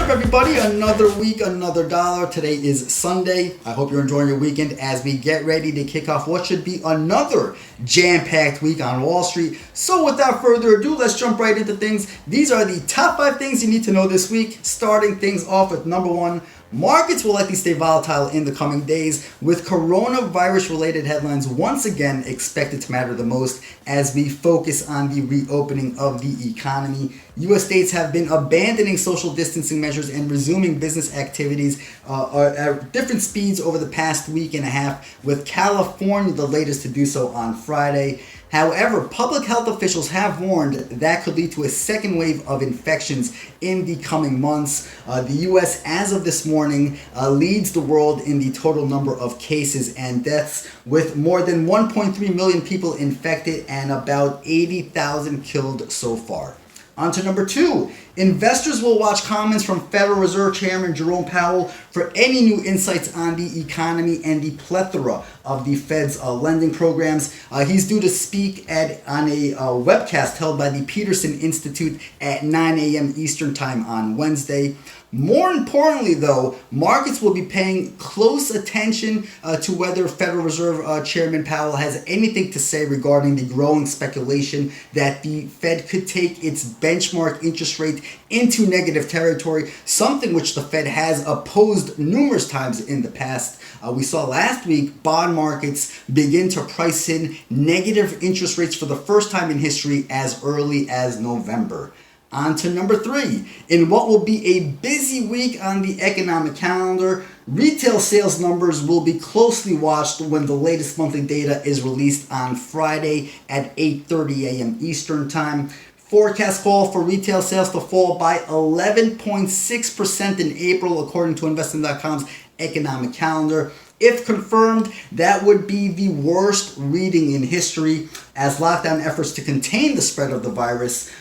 up, everybody? Another week, another dollar. Today is Sunday. I hope you're enjoying your weekend as we get ready to kick off what should be another jam-packed week on Wall Street. So without further ado, let's jump right into things. These are the top 5 things you need to know this week. Starting things off with number 1. Markets will likely stay volatile in the coming days, with coronavirus-related headlines once again expected to matter the most as we focus on the reopening of the economy. U.S. states have been abandoning social distancing measures and resuming business activities at different speeds over the past week and a half, with California the latest to do so on Friday. However, public health officials have warned that could lead to a second wave of infections in the coming months. The U.S., as of this morning, leads the world in the total number of cases and deaths, with more than 1.3 million people infected and about 80,000 killed so far. On to number 2. Investors will watch comments from Federal Reserve Chairman Jerome Powell for any new insights on the economy and the plethora of the Fed's lending programs. He's due to speak on a webcast held by the Peterson Institute at 9 a.m. Eastern Time on Wednesday. More importantly, though, markets will be paying close attention to whether Federal Reserve Chairman Powell has anything to say regarding the growing speculation that the Fed could take its benchmark interest rate into negative territory, something which the Fed has opposed numerous times in the past. We saw last week bond markets begin to price in negative interest rates for the first time in history as early as November. On to number 3. In what will be a busy week on the economic calendar, retail sales numbers will be closely watched when the latest monthly data is released on Friday at 8:30 a.m. Eastern Time. Forecasts call for retail sales to fall by 11.6% in April, according to Investing.com's economic calendar. If confirmed, that would be the worst reading in history, as lockdown efforts to contain the spread of the virus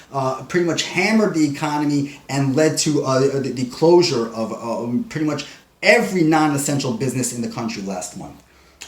pretty much hammered the economy and led to the closure of pretty much every non-essential business in the country last month.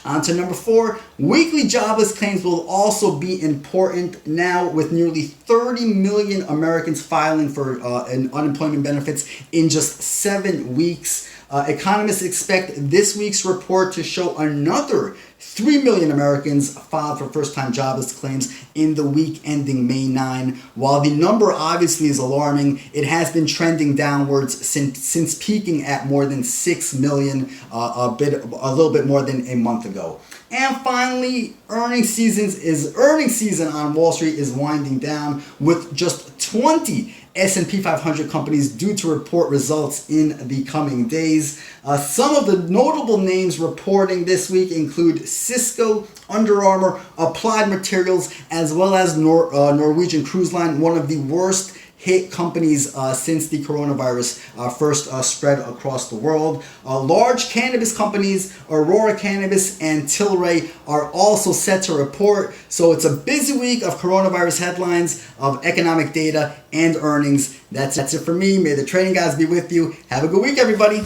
On to number 4, weekly jobless claims will also be important now, with nearly 30 million Americans filing for unemployment benefits in just 7 weeks. Economists expect this week's report to show another 3 million Americans filed for first-time jobless claims in the week ending May 9. While the number obviously is alarming, it has been trending downwards since peaking at more than 6 million a little bit more than a month ago. And finally, earnings season on Wall Street is winding down, with just 20 S&P 500 companies due to report results in the coming days. Some of the notable names reporting this week include Cisco, Under Armour, Applied Materials, as well as Norwegian Cruise Line, one of the worst hit companies since the coronavirus first spread across the world. Large cannabis companies, Aurora Cannabis and Tilray, are also set to report. So it's a busy week of coronavirus headlines, of economic data, and earnings. That's it for me. May the trading gods be with you. Have a good week, everybody.